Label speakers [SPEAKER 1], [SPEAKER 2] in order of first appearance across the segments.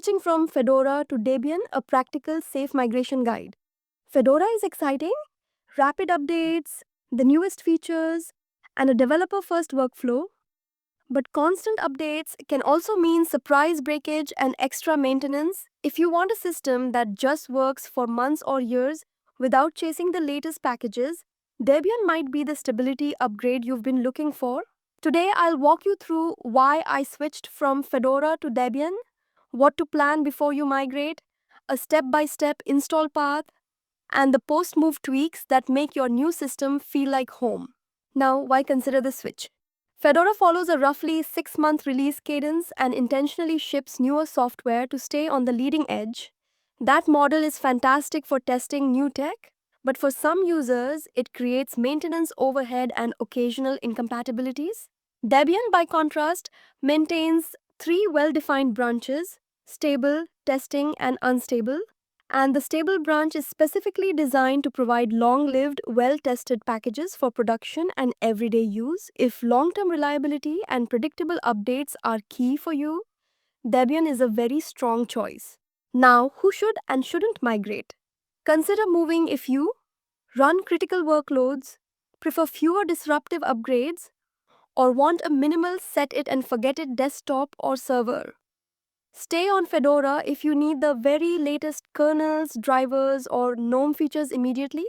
[SPEAKER 1] Switching from Fedora to Debian, a practical, safe migration guide. Fedora is exciting, rapid updates, the newest features, and a developer-first workflow. But constant updates can also mean surprise breakage and extra maintenance. If you want a system that just works for months or years without chasing the latest packages, Debian might be the stability upgrade you've been looking for. Today, I'll walk you through why I switched from Fedora to Debian, what to plan before you migrate, a step-by-step install path, and the post-move tweaks that make your new system feel like home. Now, why consider the switch? Fedora follows a roughly 6-month release cadence and intentionally ships newer software to stay on the leading edge. That model is fantastic for testing new tech, but for some users, it creates maintenance overhead and occasional incompatibilities. Debian, by contrast, maintains 3 well-defined branches: stable, testing, and unstable. And the stable branch is specifically designed to provide long-lived, well-tested packages for production and everyday use. If long-term reliability and predictable updates are key for you, Debian is a very strong choice. Now, who should and shouldn't migrate? Consider moving if you run critical workloads, prefer fewer disruptive upgrades, or want a minimal set-it-and-forget-it desktop or server. Stay on Fedora if you need the very latest kernels, drivers, or GNOME features immediately,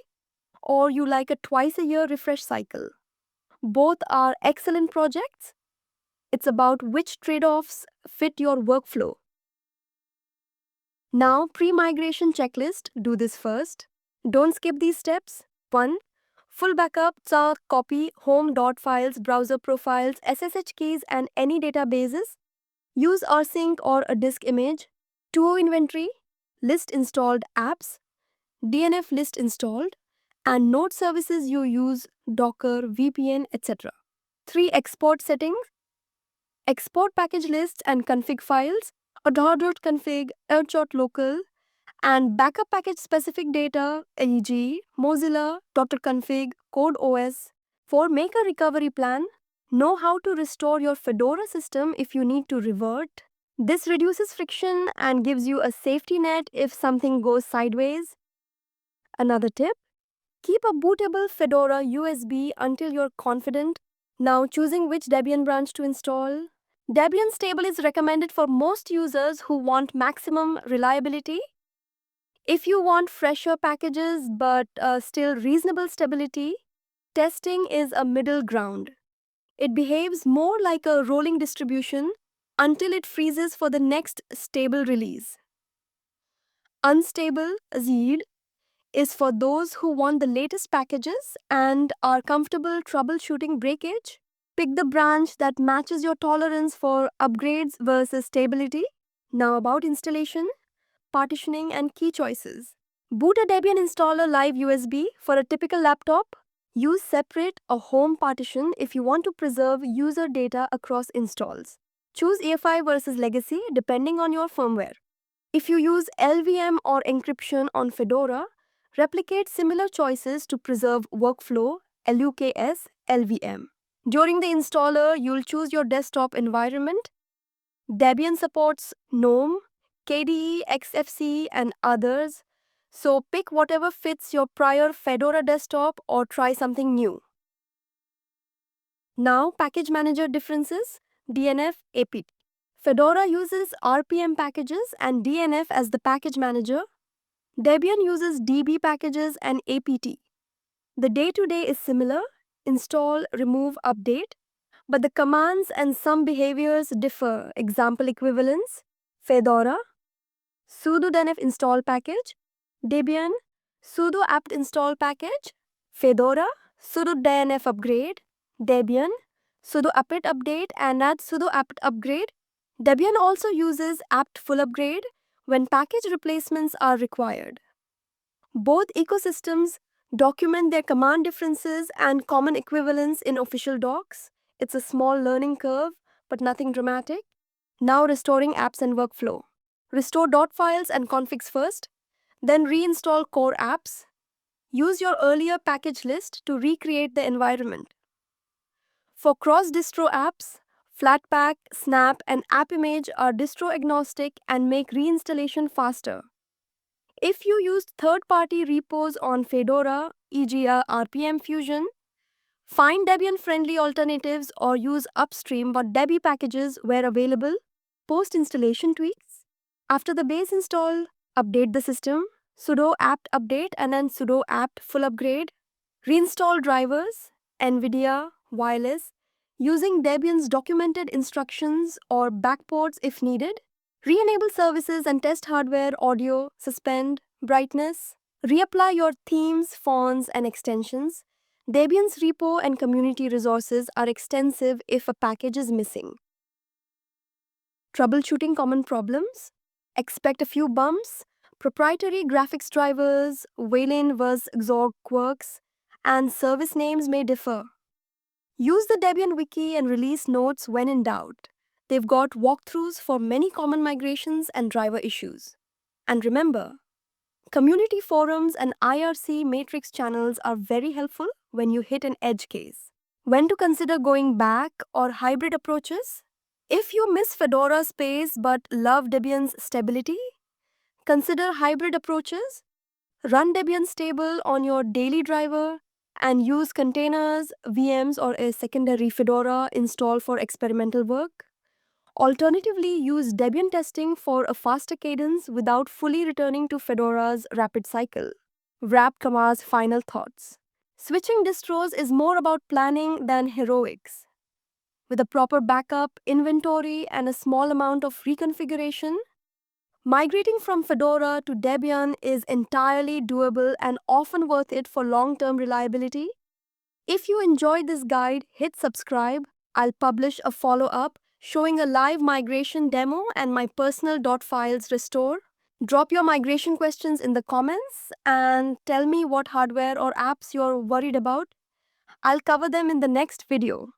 [SPEAKER 1] or you like a twice-a-year refresh cycle. Both are excellent projects. It's about which trade-offs fit your workflow. Now, pre-migration checklist, do this first. Don't skip these steps. 1. Full backup, copy home.files, browser profiles, SSH keys, and any databases. Use rsync or a disk image. 2. Inventory, list installed apps, DNF list installed, and node services you use, Docker, VPN, etc. 3. Export settings, export package lists and config files, .config, .local, and backup package specific data, e.g. Mozilla, .config, code OS. 4. Make a recovery plan. Know how to restore your Fedora system if you need to revert. This reduces friction and gives you a safety net if something goes sideways. Another tip, keep a bootable Fedora USB until you're confident. Now, choosing which Debian branch to install. Debian Stable is recommended for most users who want maximum reliability. If you want fresher packages but still reasonable stability, testing is a middle ground. It behaves more like a rolling distribution until it freezes for the next stable release. Unstable, ZEED, is for those who want the latest packages and are comfortable troubleshooting breakage. Pick the branch that matches your tolerance for upgrades versus stability. Now about installation, partitioning, and key choices. Boot a Debian installer live USB for a typical laptop. Use separate or home partition if you want to preserve user data across installs. Choose EFI versus legacy depending on your firmware. If you use LVM or encryption on Fedora, replicate similar choices to preserve workflow, LUKS, LVM. During the installer, you'll choose your desktop environment. Debian supports GNOME, KDE, XFC, and others, so pick whatever fits your prior Fedora desktop or try something new. Now, package manager differences, DNF, APT. Fedora uses RPM packages and DNF as the package manager. Debian uses DB packages and APT. The day-to-day is similar, install, remove, update, but the commands and some behaviors differ. Example equivalents, Fedora, sudo dnf install package, Debian, sudo apt install package, Fedora, sudo dnf upgrade, Debian, sudo apt update and add sudo apt upgrade. Debian also uses apt full upgrade when package replacements are required. Both ecosystems document their command differences and common equivalents in official docs. It's a small learning curve, but nothing dramatic. Now restoring apps and workflow. Restore .files and configs first, then reinstall core apps. Use your earlier package list to recreate the environment. For cross-distro apps, Flatpak, Snap, and AppImage are distro-agnostic and make reinstallation faster. If you used third-party repos on Fedora, e.g. RPM Fusion, find Debian-friendly alternatives or use upstream but Debi packages where available. Post-installation tweaks. After the base install, update the system, sudo apt update and then sudo apt full upgrade. Reinstall drivers, NVIDIA, wireless, using Debian's documented instructions or backports if needed. Re-enable services and test hardware, audio, suspend, brightness. Reapply your themes, fonts, and extensions. Debian's repo and community resources are extensive if a package is missing. Troubleshooting common problems. Expect a few bumps. Proprietary graphics drivers, Wayland vs. Xorg quirks, and service names may differ. Use the Debian wiki and release notes when in doubt. They've got walkthroughs for many common migrations and driver issues. And remember, community forums and IRC matrix channels are very helpful when you hit an edge case. When to consider going back or hybrid approaches? If you miss Fedora space but love Debian's stability, consider hybrid approaches. Run Debian stable on your daily driver and use containers, VMs, or a secondary Fedora install for experimental work. Alternatively, use Debian testing for a faster cadence without fully returning to Fedora's rapid cycle. Wrap Kamar's final thoughts. Switching distros is more about planning than heroics. With a proper backup, inventory, and a small amount of reconfiguration, migrating from Fedora to Debian is entirely doable and often worth it for long-term reliability. If you enjoyed this guide, hit subscribe. I'll publish a follow-up showing a live migration demo and my personal .files restore. Drop your migration questions in the comments and tell me what hardware or apps you're worried about. I'll cover them in the next video.